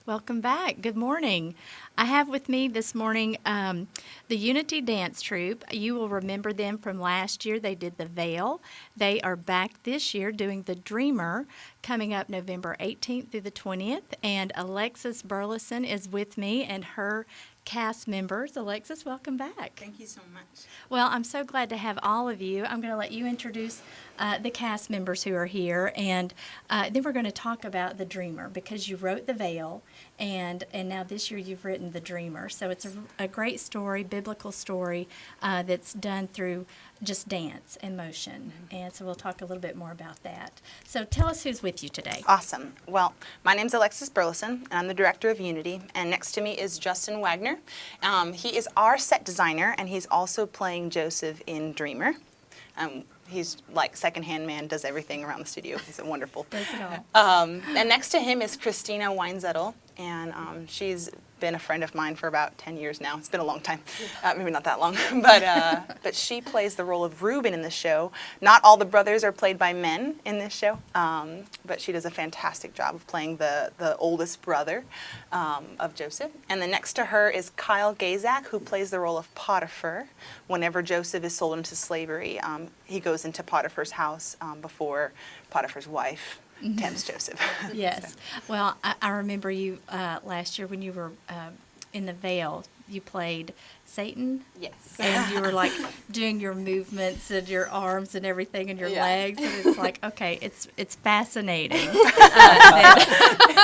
Welcome back. Good morning. I have with me this morning the Unity Dance Troupe. You will remember them from last year. They did the Veil. They are back this year doing the Dreamer, coming up November 18th through the 20th. And Alexis Burleson is with me and her cast members. Alexis, welcome back. Thank you so much. Well, I'm so glad to have all of you. I'm going to let you introduce the cast members who are here, and then we're going to talk about the Dreamer because you wrote the Veil, and now this year you've written the Dreamer. So it's a great story, biblical story that's done through just dance and motion, and so we'll talk a little bit more about that. So tell us who's with you today. Awesome. Well, my name's Alexis Burleson, and I'm the director of Unity, and next to me is Justin Wagner. He is our set designer, and he's also playing Joseph in Dreamer. He's like second-hand man, does everything around the studio. He's a wonderful. Does it all. And next to him is Christina Weinzettel, and she's been a friend of mine for about 10 years now. It's been a long time, maybe not that long, but she plays the role of Reuben in the show. Not all the brothers are played by men in this show, but she does a fantastic job of playing the oldest brother of Joseph. And then next to her is Kyle Gazak, who plays the role of Potiphar. Whenever Joseph is sold into slavery, he goes into Potiphar's house before Potiphar's wife tempts Joseph. Yes. So. Well, I remember you last year when you were in the Veil, you played Satan. Yes. And you were like doing your movements and your arms and everything and your Yeah. legs. And it's like, okay, it's fascinating.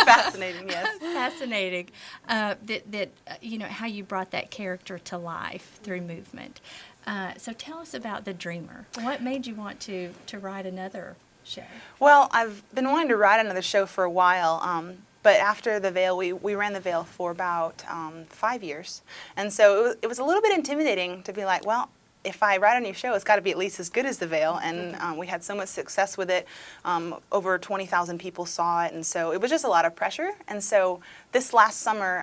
Fascinating, yes. Fascinating that you know, how you brought that character to life through movement. So tell us about The Dreamer. What made you want to write another show? Well, I've been wanting to write another show for a while, but after the Veil, we ran the Veil for about 5 years, and so it was a little bit intimidating to be like, well, if I write a new show, it's got to be at least as good as the Veil, and we had so much success with it. Over 20,000 people saw it, and so it was just a lot of pressure. And so this last summer,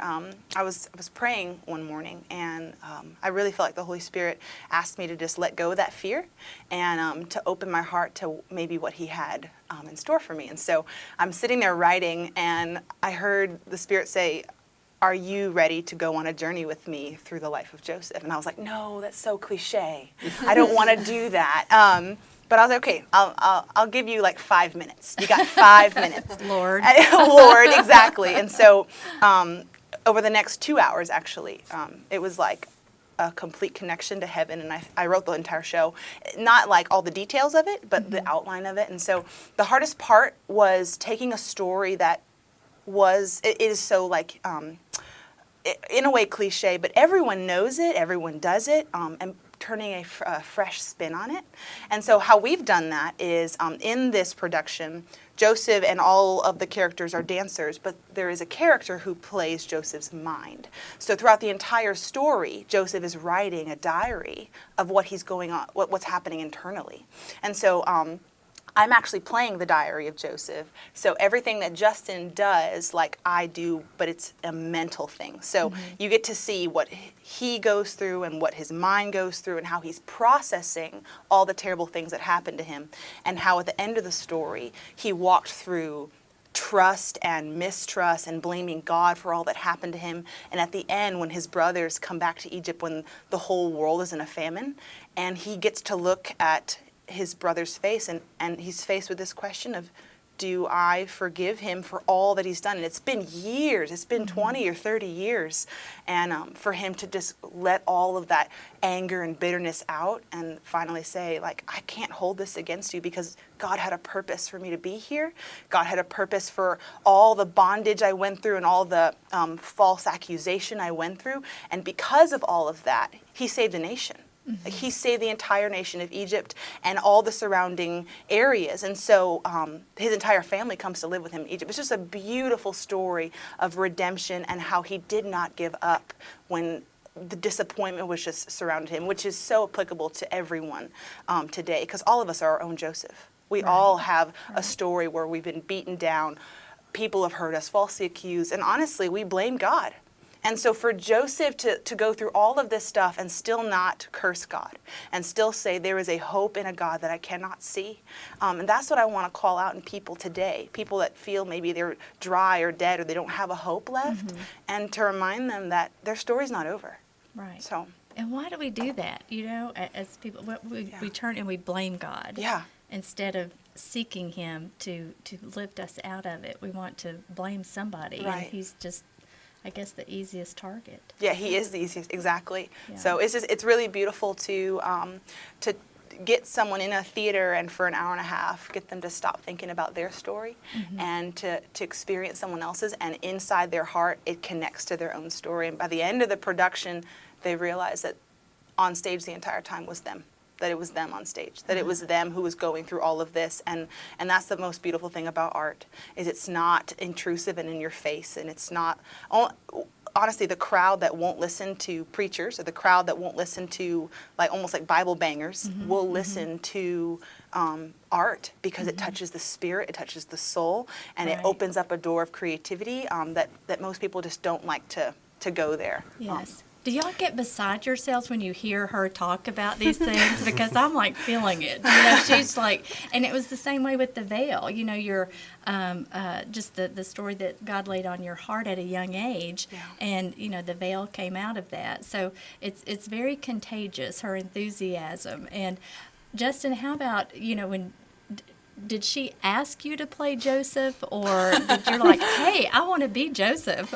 I was praying one morning, and I really felt like the Holy Spirit asked me to just let go of that fear and to open my heart to maybe what He had in store for me. And so I'm sitting there writing, and I heard the Spirit say, "Are you ready to go on a journey with me through the life of Joseph?" And I was like, "No, that's so cliche. I don't want to do that." But I was like, "Okay, I'll give you like 5 minutes. You got 5 minutes." Lord. Lord, exactly. And so over the next 2 hours, actually, it was like a complete connection to heaven, and I wrote the entire show. Not like all the details of it, but the outline of it. And so the hardest part was taking a story that it is so like in a way cliche, but everyone knows it, everyone does it, and turning a fresh spin on it. And so how we've done that is in this production, Joseph and all of the characters are dancers, but there is a character who plays Joseph's mind. So throughout the entire story, Joseph is writing a diary of what he's going on, what's happening internally. And so I'm actually playing the diary of Joseph. So everything that Justin does, like I do, but it's a mental thing. So you get to see what he goes through and what his mind goes through and how he's processing all the terrible things that happened to him, and how at the end of the story, he walked through trust and mistrust and blaming God for all that happened to him. And at the end, when his brothers come back to Egypt when the whole world is in a famine, and he gets to look at his brother's face, and he's faced with this question of, do I forgive him for all that he's done? And it's been years, it's been 20 or 30 years, and for him to just let all of that anger and bitterness out and finally say, like, I can't hold this against you because God had a purpose for me to be here. God had a purpose for all the bondage I went through and all the false accusation I went through, and because of all of that, He saved a nation. He saved the entire nation of Egypt and all the surrounding areas. And so his entire family comes to live with him in Egypt. It's just a beautiful story of redemption and how he did not give up when the disappointment was just surrounded him, which is so applicable to everyone today, because all of us are our own Joseph. We all have a story where we've been beaten down. People have hurt us, falsely accused, and honestly, we blame God. And so for Joseph to go through all of this stuff and still not curse God and still say there is a hope in a God that I cannot see, and that's what I want to call out in people today, people that feel maybe they're dry or dead or they don't have a hope left, and to remind them that their story's not over. Right. So. And why do we do that? As people, we turn and we blame God. Yeah. Instead of seeking Him to lift us out of it, we want to blame somebody. Right. And He's just, I guess, the easiest target. Yeah, He is the easiest, exactly. Yeah. So it's really beautiful to get someone in a theater and for an hour and a half, get them to stop thinking about their story and to experience someone else's, and inside their heart, it connects to their own story. And by the end of the production, they realize that on stage the entire time was them, that it was them on stage, that it was them who was going through all of this. And that's the most beautiful thing about art, is it's not intrusive and in your face, and it's not, honestly, the crowd that won't listen to preachers, or the crowd that won't listen to almost like Bible bangers, will listen to art, because it touches the spirit, it touches the soul, and it opens up a door of creativity that most people just don't like to go there. Yes. Do y'all get beside yourselves when you hear her talk about these things? Because I'm like feeling it. She's like, and it was the same way with the veil. Your just the story that God laid on your heart at a young age, and the veil came out of that. So it's very contagious, her enthusiasm. And Justin, how about when? Did she ask you to play Joseph, or did you like, hey, I want to be Joseph?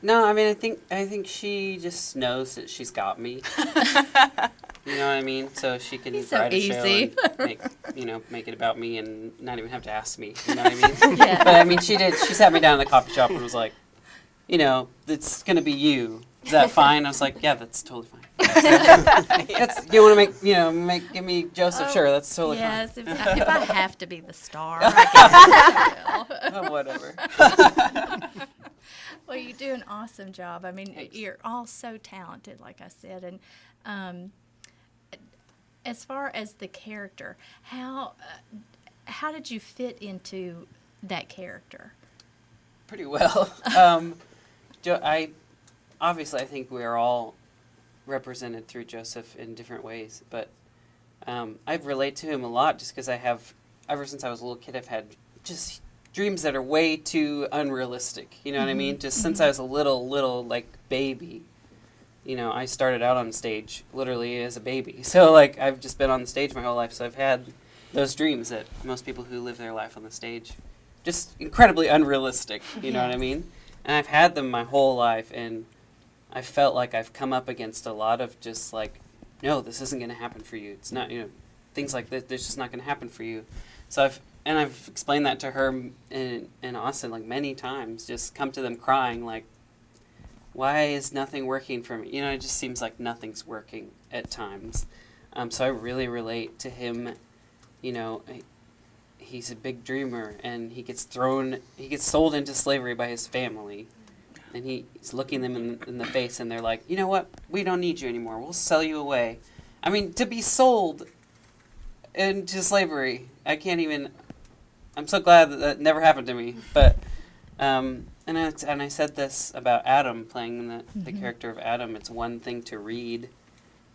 No, I mean, I think she just knows that she's got me. You know what I mean? So she can write a show and make it about me and not even have to ask me. You know what I mean? Yeah. But I mean, she did. She sat me down in the coffee shop and was like, it's gonna be you. Is that fine? I was like, yeah, that's totally fine. You want to give me Joseph? Sure, that's totally fine. Yes, if I have to be the star, I guess I will. Whatever. Well, you do an awesome job. I mean, Thanks. You're all so talented, like I said. And as far as the character, how did you fit into that character? Pretty well. I think we are all represented through Joseph in different ways, but I relate to him a lot just because ever since I was a little kid, I've had just dreams that are way too unrealistic. You know what I mean? Just since I was a little like baby, I started out on stage literally as a baby. So I've just been on the stage my whole life. So I've had those dreams that most people who live their life on the stage, just incredibly unrealistic. You know what I mean? And I've had them my whole life, and I felt like I've come up against a lot of just no, this isn't going to happen for you. It's not, things like this, it's just not going to happen for you. So I've explained that to her and Austin many times, just come to them crying why is nothing working for me? It just seems like nothing's working at times. So I really relate to him. He's a big dreamer, and he gets sold into slavery by his family. And he's looking them in the face, and they're like, you know what? We don't need you anymore. We'll sell you away. I mean, to be sold into slavery, I'm so glad that never happened to me. But, and I said this about Adam, playing the character of Adam. It's one thing to read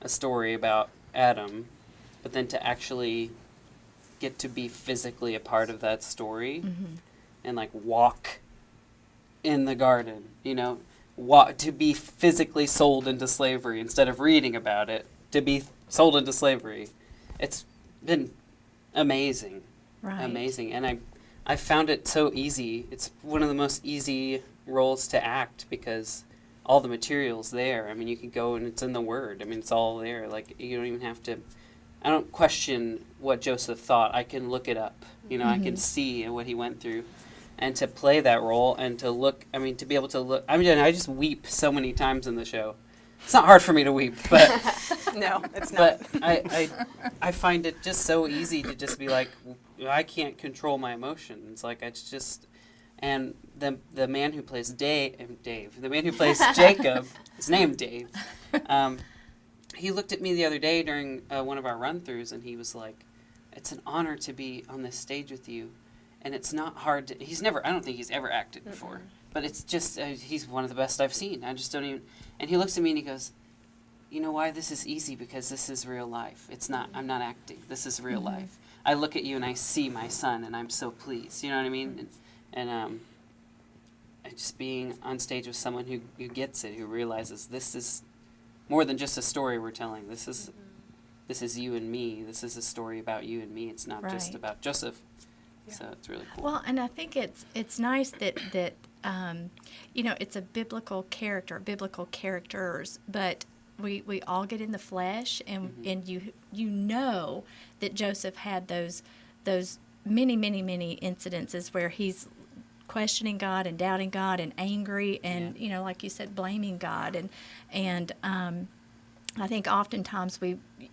a story about Adam, but then to actually get to be physically a part of that story and walk in the garden, to be physically sold into slavery instead of reading about it, to be sold into slavery. It's been amazing. Right. Amazing. And I found it so easy. It's one of the most easy roles to act because all the material's there. I mean, you can go and it's in the Word. I mean, it's all there. You don't even have to... I don't question what Joseph thought. I can look it up. I can see what he went through. And to play that role and to be able to look... I just weep so many times in the show. It's not hard for me to weep, but... No, it's not. But I find it just so easy to just be I can't control my emotions. It's just... And the man who plays Dave, the man who plays Jacob, his name Dave, he looked at me the other day during one of our run-throughs, and he was like, it's an honor to be on this stage with you. And it's not hard to... I don't think he's ever acted before. but it's just, he's one of the best I've seen. I just don't even, and he looks at me and he goes, you know why this is easy? Because this is real life. It's not, I'm not acting. This is real life. I look at you and I see my son and I'm so pleased. You know what I mean? And just being on stage with someone who gets it, who realizes this is more than just a story we're telling. This is you and me. This is a story about you and me. It's not just Right. about Joseph. Yeah. So it's really cool. Well, and I think it's nice that it's a biblical character, biblical characters, but we all get in the flesh, and you know that Joseph had those many incidences where he's questioning God and doubting God and angry and like you said, blaming God and I think oftentimes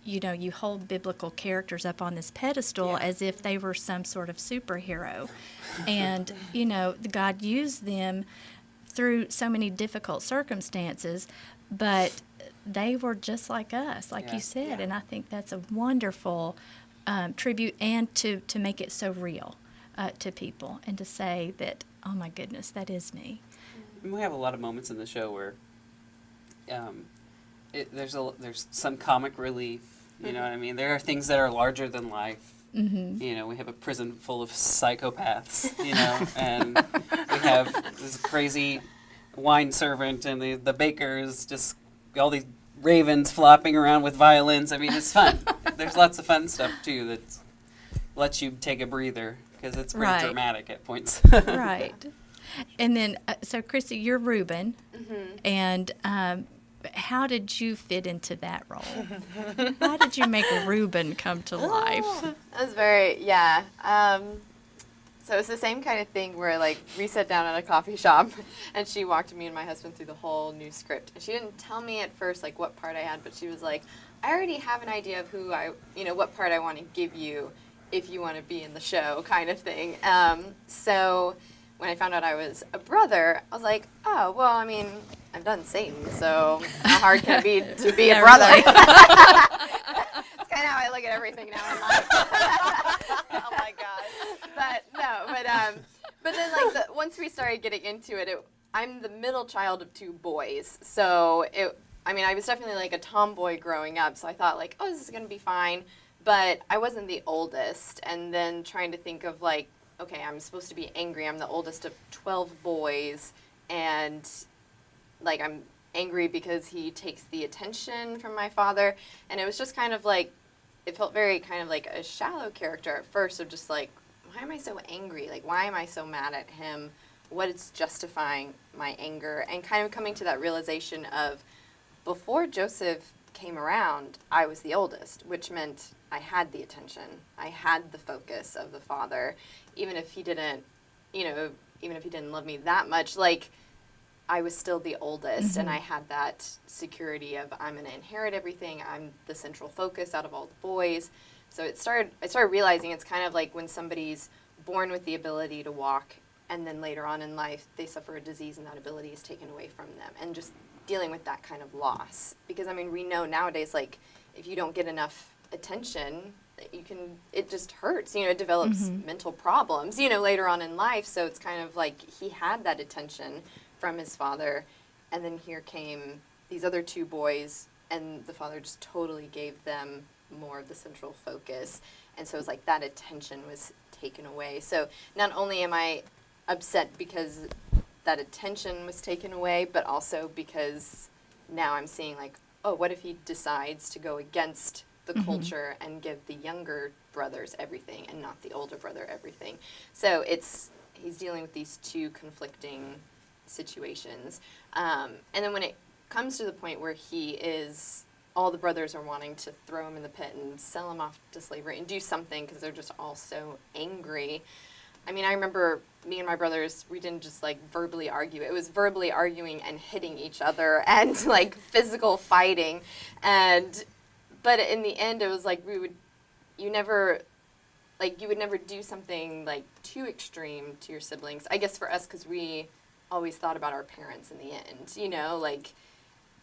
you hold biblical characters up on this pedestal as if they were some sort of superhero, and God used them through so many difficult circumstances, but they were just like us, like you said, and I think that's a wonderful tribute, and to make it so real to people, and to say that, oh my goodness, that is me. And we have a lot of moments in the show where there's some comic relief. You know what I mean? There are things that are larger than life. Mm-hmm. We have a prison full of psychopaths. And we have this crazy wine servant, and the bakers, just all these ravens flopping around with violins. I mean, it's fun. There's lots of fun stuff too that lets you take a breather, because it's pretty dramatic at points. Right. And then, so Chrissy, you're Reuben, and how did you fit into that role? How did you make Reuben come to life? That was very, so it's the same kind of thing where, like, we sat down at a coffee shop, and she walked me and my husband through the whole new script. And she didn't tell me at first, like, what part I had, but she was like, I already have an idea of what part I want to give you if you want to be in the show, kind of thing. So when I found out I was a brother, I was like, oh, well, I mean, I've done Satan, so how hard can it be to be a brother? Really. That's kind of how I look at everything now in life. Oh my God. But then, like, once we started getting into it, I'm the middle child of two boys, so I was definitely like a tomboy growing up, so I thought, like, oh, this is going to be fine, but I wasn't the oldest, and then trying to think of, like, okay, I'm supposed to be angry, I'm the oldest of 12 boys, and, like, I'm angry because he takes the attention from my father, and it was just kind of like, it felt very kind of like a shallow character at first, of just like, why am I so angry? Like, why am I so mad at him? What is justifying my anger? And kind of coming to that realization of, before Joseph came around, I was the oldest, which meant I had the attention. I had the focus of the father, even if he didn't, even if he didn't love me that much, like, I was still the oldest, and I had that security of, I'm going to inherit everything. I'm the central focus out of all the boys. So I started realizing it's kind of like when somebody's born with the ability to walk, and then later on in life they suffer a disease and that ability is taken away from them, and just dealing with that kind of loss. Because we know nowadays, like, if you don't get enough attention, it just hurts, it develops mental problems, later on in life. So it's kind of like he had that attention from his father, and then here came these other two boys, and the father just totally gave them more of the central focus, and so it was like that attention was taken away. So not only am I upset because that attention was taken away, but also because now I'm seeing, like, oh, what if he decides to go against the culture and give the younger brothers everything and not the older brother everything? So he's dealing with these two conflicting situations. And then when it comes to the point where all the brothers are wanting to throw him in the pit and sell him off to slavery and do something because they're just all so angry. I remember me and my brothers, we didn't just, like, verbally argue. It was verbally arguing and hitting each other and, like, physical fighting. But in the end, it was like you would never do something, like, too extreme to your siblings. I guess for us, because we always thought about our parents in the end, like,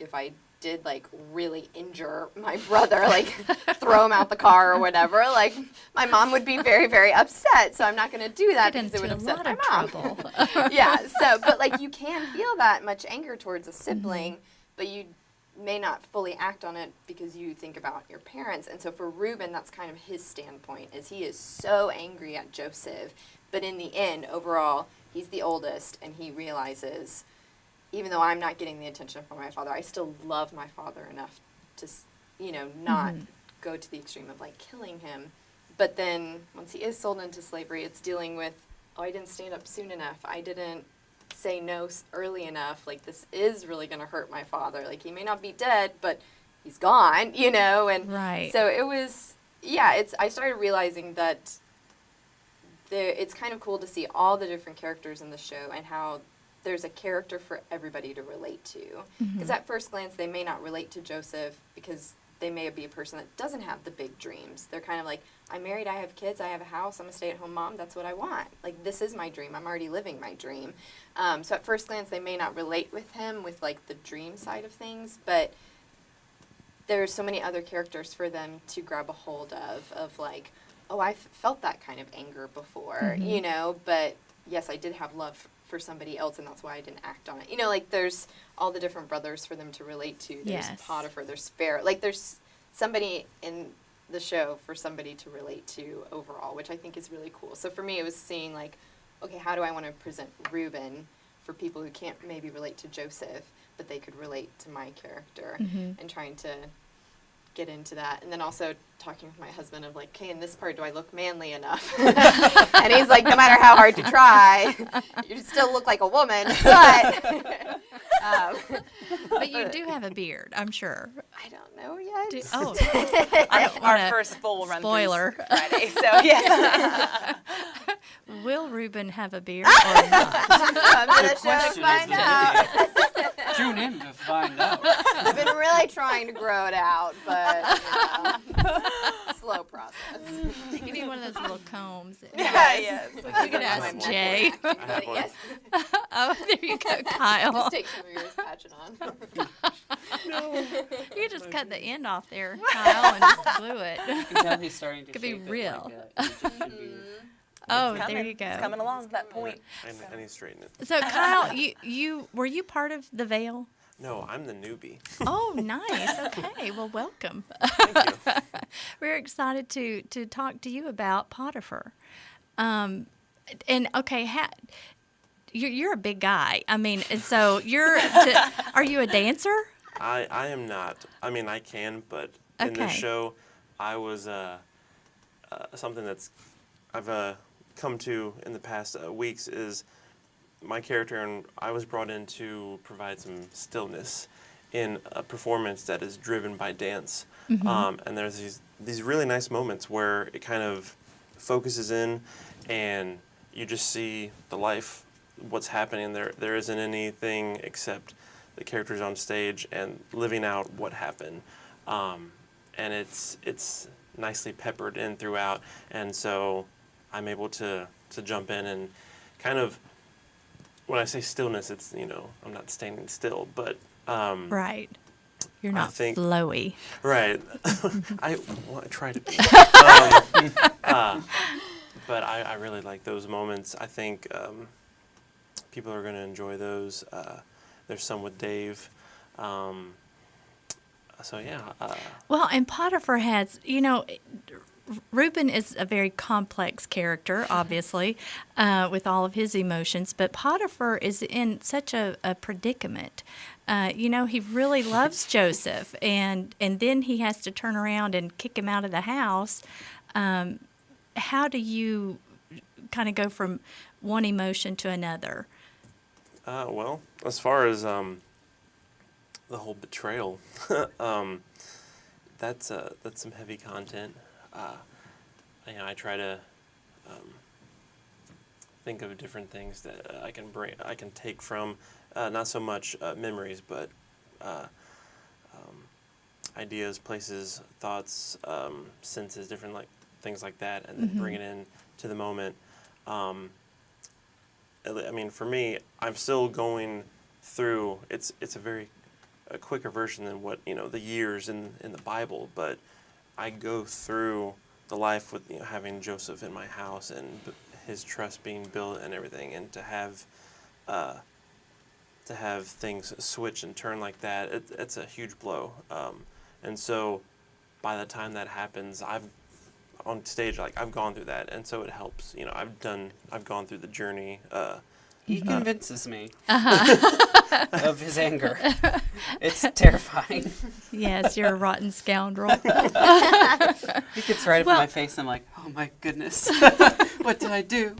if I did like really injure my brother, like throw him out the car or whatever, like my mom would be very, very upset. So I'm not going to do that Get because it would into a upset lot my of mom. trouble. Yeah. So, but like you can feel that much anger towards a sibling, but you may not fully act on it because you think about your parents. And so for Reuben, that's kind of his standpoint, is he is so angry at Joseph, but in the end, overall, he's the oldest, and he realizes, even though I'm not getting the attention from my father, I still love my father enough to, not go to the extreme of like killing him. But then once he is sold into slavery, it's dealing with, I didn't stand up soon enough. I didn't say no early enough. Like, this is really going to hurt my father. Like, he may not be dead, but he's gone, and Right. so it was, I started realizing that it's kind of cool to see all the different characters in the show and how there's a character for everybody to relate to. Because at first glance, they may not relate to Joseph because they may be a person that doesn't have the big dreams. They're kind of like, I'm married, I have kids, I have a house, I'm a stay-at-home mom, that's what I want. Like, this is my dream, I'm already living my dream. So at first glance, they may not relate with him with, like, the dream side of things, but there's so many other characters for them to grab a hold of like, oh, I've felt that kind of anger before, but yes, I did have love for somebody else, and that's why I didn't act on it. Like, there's all the different brothers for them to relate to. There's Yes. Potiphar, there's Pharaoh. Like, there's somebody in the show for somebody to relate to overall, which I think is really cool. So for me, it was seeing, like, okay, how do I want to present Reuben for people who can't maybe relate to Joseph, but they could relate to my character, and trying to get into that. And then also talking with my husband of like, okay, in this part, do I look manly enough? And he's like, no matter how hard you try, you still look like a woman. But But you do have a beard, I'm sure. I don't know yet. I don't Our wanna first full run spoiler. Friday, so yes. Will Reuben have a beard or not? I'm gonna Good show and question, find isn't it? out. Tune in to find out. I've been really trying to grow it out, but slow process. You need one of those little combs. Yes. We could ask My Jay. neck I have one. Yes, Oh, there you go, Kyle. just take some of yours, patch it on. You just cut the end off there, Kyle, and just glue it. You can tell he's starting to Could be shape it real. like an Egyptian beard. Oh, It's there coming. you go. It's coming along to that point. I need to straighten it. So, Kyle, you were you part of the Veil? No, I'm the newbie. Oh, nice. Okay. Well, welcome. Thank you. We're excited to talk to you about Potiphar. And okay, you're a big guy. I mean, and so are you a dancer? I am not. I mean, I can, but in this Okay. show, I was something that's I've come to in the past weeks is my character, and I was brought in to provide some stillness in a performance that is driven by dance. And there's these really nice moments where it kind of focuses in, and you just see the life, what's happening. There isn't anything except the characters on stage and living out what happened. And it's nicely peppered in throughout, and so I'm able to jump in and kind of, when I say stillness, it's, I'm not standing still, but Right. You're not think- flowy. right. I try to be. But I really like those moments. I think people are going to enjoy those. There's some with Dave. So yeah. Well, and Potiphar has, Reuben is a very complex character, obviously, with all of his emotions, but Potiphar is in such a predicament. He really loves Joseph, and then he has to turn around and kick him out of the house. How do you kind of go from one emotion to another? Well, as far as the whole betrayal, that's some heavy content. I try to think of different things that I can take from not so much memories, but ideas, places, thoughts, senses, different things like that, and then bring it in to the moment. For me, I'm still going through. It's a very a quicker version than what, the years in the Bible, but I go through the life with, having Joseph in my house and his trust being built and everything, and to have things switch and turn like that, it's a huge blow. And so by the time that happens, on stage, like, I've gone through that, and so it helps. I've gone through the journey. He convinces me of his anger. It's terrifying. Yes, you're a rotten scoundrel. He gets right up in my face, and I'm like, oh my goodness, what did I do?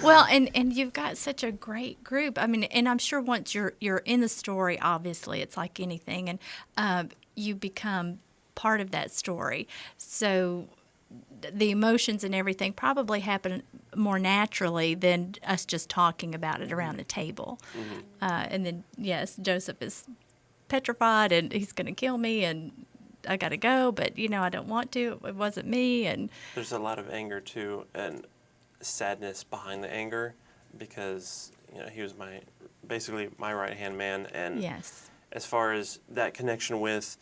Well, and you've got such a great group. I mean, and I'm sure once you're in the story, obviously, it's like anything, and you become part of that story. So the emotions and everything probably happen more naturally than us just talking about it around the table. And then, yes, Joseph is petrified, and he's going to kill me, and I got to go, but, I don't want to. It wasn't me. And There's a lot of anger, too, and sadness behind the anger, because, he was basically my right-hand man. And yes. as far as that connection with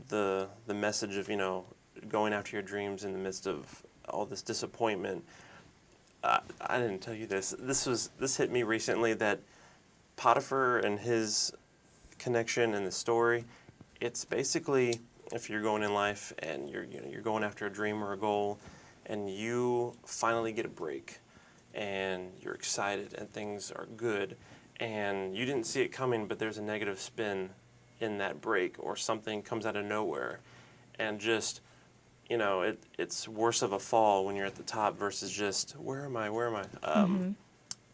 the message of, going after your dreams in the midst of all this disappointment, I didn't tell you this. This hit me recently, that Potiphar and his connection in the story, it's basically, if you're going in life and you're going after a dream or a goal, and you finally get a break, and you're excited and things are good, and you didn't see it coming, but there's a negative spin in that break, or something comes out of nowhere, and just, it's worse of a fall when you're at the top versus just, where am I?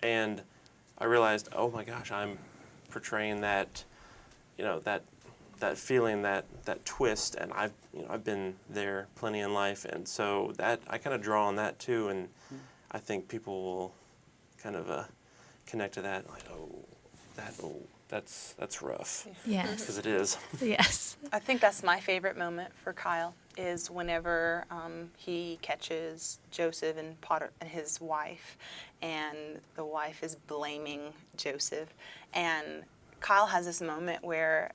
And I realized, oh my gosh, I'm portraying that, that feeling, that twist, and I've been there plenty in life, and so that I kind of draw on that too, and I think people will kind of connect to that, like, that's rough. Yes. Because it is. Yes. I think that's my favorite moment for Kyle, is whenever he catches Joseph and his wife, and the wife is blaming Joseph, and Kyle has this moment where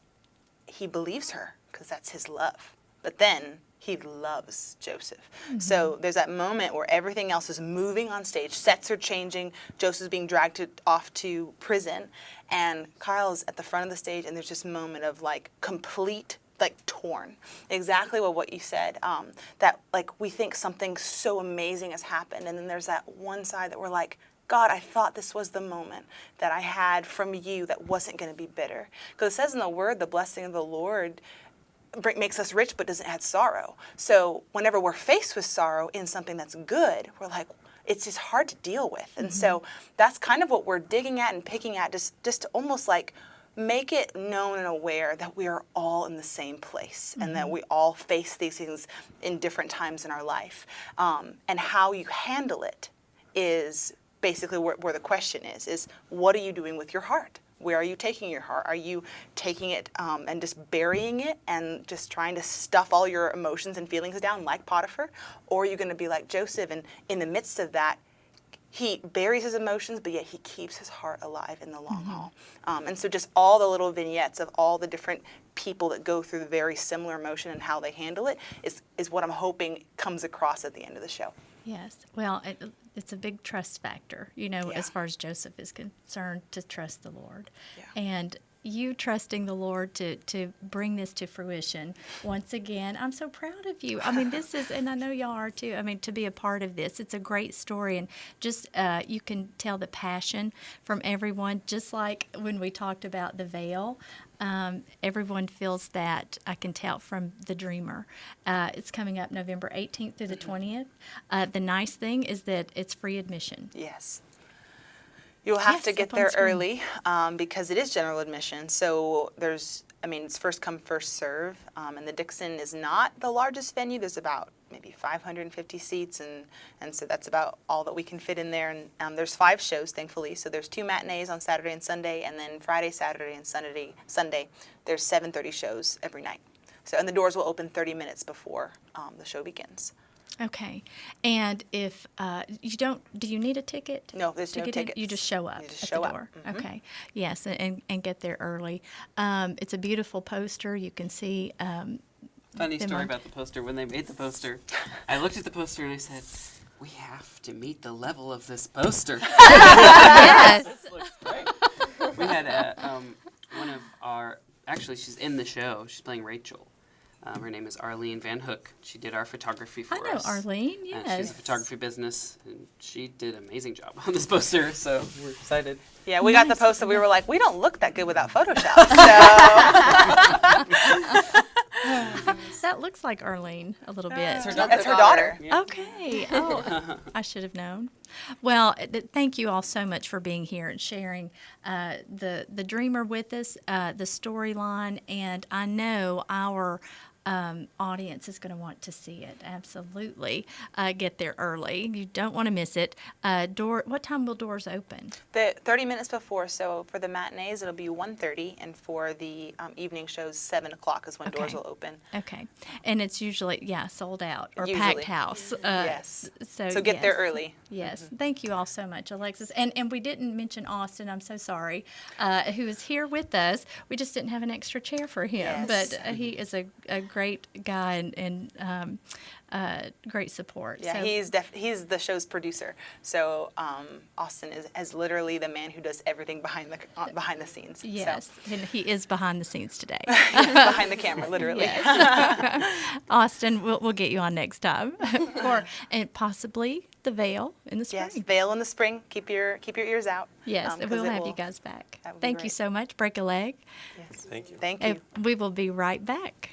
he believes her because that's his love, but then he loves Joseph. So there's that moment where everything else is moving on stage, sets are changing, Joseph's being dragged off to prison, and Kyle's at the front of the stage, and there's this moment of like complete, like, torn. Exactly what you said, that, like, we think something so amazing has happened, and then there's that one side that we're like, God, I thought this was the moment that I had from you that wasn't going to be bitter. Because it says in the Word, the blessing of the Lord makes us rich but doesn't add sorrow. So whenever we're faced with sorrow in something that's good, we're like, it's just hard to deal with. And so that's kind of what we're digging at and picking at, just to almost like make it known and aware that we are all in the same place, and that we all face these things in different times in our life. And how you handle it is basically where the question is what are you doing with your heart? Where are you taking your heart? Are you taking it and just burying it and just trying to stuff all your emotions and feelings down like Potiphar? Or are you going to be like Joseph, and in the midst of that, he buries his emotions, but yet he keeps his heart alive in the long haul. And so just all the little vignettes of all the different people that go through the very similar emotion and how they handle it is what I'm hoping comes across at the end of the show. Yes. Well, it's a big trust factor, as far as Joseph is concerned, to trust the Lord. Yeah. And you trusting the Lord to bring this to fruition. Once again, I'm so proud of you. I mean, this is, and I know y'all are too, I mean, to be a part of this. It's a great story, and just you can tell the passion from everyone, just like when we talked about the veil. Everyone feels that, I can tell from The Dreamer. It's coming up November 18th through the 20th. The nice thing is that it's free admission. Yes. You'll have to get up on there screen. early because it is general admission. So it's first come, first serve. And the Dixon is not the largest venue. There's about maybe 550 seats, and so that's about all that we can fit in there. And there's 5 shows, thankfully. So there's 2 matinees on Saturday and Sunday, and then Friday, Saturday, and Sunday, there's 7:30 shows every night. So, and the doors will open 30 minutes before the show begins. Okay. And if you don't, do you need a ticket? No, there's to no get in? tickets. You just show up You just at show the up. door. Mhm. Okay. Yes, and get there early. It's a beautiful poster. You can see. Funny them story on- about the poster. When they made the poster, I looked at the poster and I said, "We have to meet the level of this poster." Yes. This looks great. We had one of our. Actually, she's in the show. She's playing Rachel. Her name is Arlene Van Hook. She did our photography for I know us. Arlene. She's Yes. a photography business, and she did an amazing job on this poster. So we're excited. Yeah, we got the Nice. post and we were like, we don't look that good without Photoshop. So That looks like Arlene a little bit. her that's her daughter. Yeah. Okay. Oh, I should have known. Well, thank you all so much for being here and sharing the Dreamer with us, the storyline, and I know our audience is going to want to see it. Absolutely, get there early. You don't want to miss it. What time will doors open? 30 minutes before, so for the matinees it'll be 1:30, and for the evening shows 7 o'clock is when doors Okay. will open. Okay, and it's usually sold out or Usually. packed house. Yes. So get there yes. early. Yes, thank you all so much, Alexis. And we didn't mention Austin. I'm so sorry, who is here with us. We just didn't have an extra chair for him, Yes. but he is a great guy and great support. Yeah, So, he's the show's producer. So Austin is literally the man who does everything behind the scenes. yes, and he is behind the scenes today. So, he's behind the camera, literally. Yes. Austin, we'll get you on next time, and possibly the Veil in the spring. Yes, Veil in the spring. Keep your ears out. Yes, 'cause we'll it have will- you guys back. that would be Thank you great. so much. Break a leg. Yes. Thank you. Thank you. We will be right back.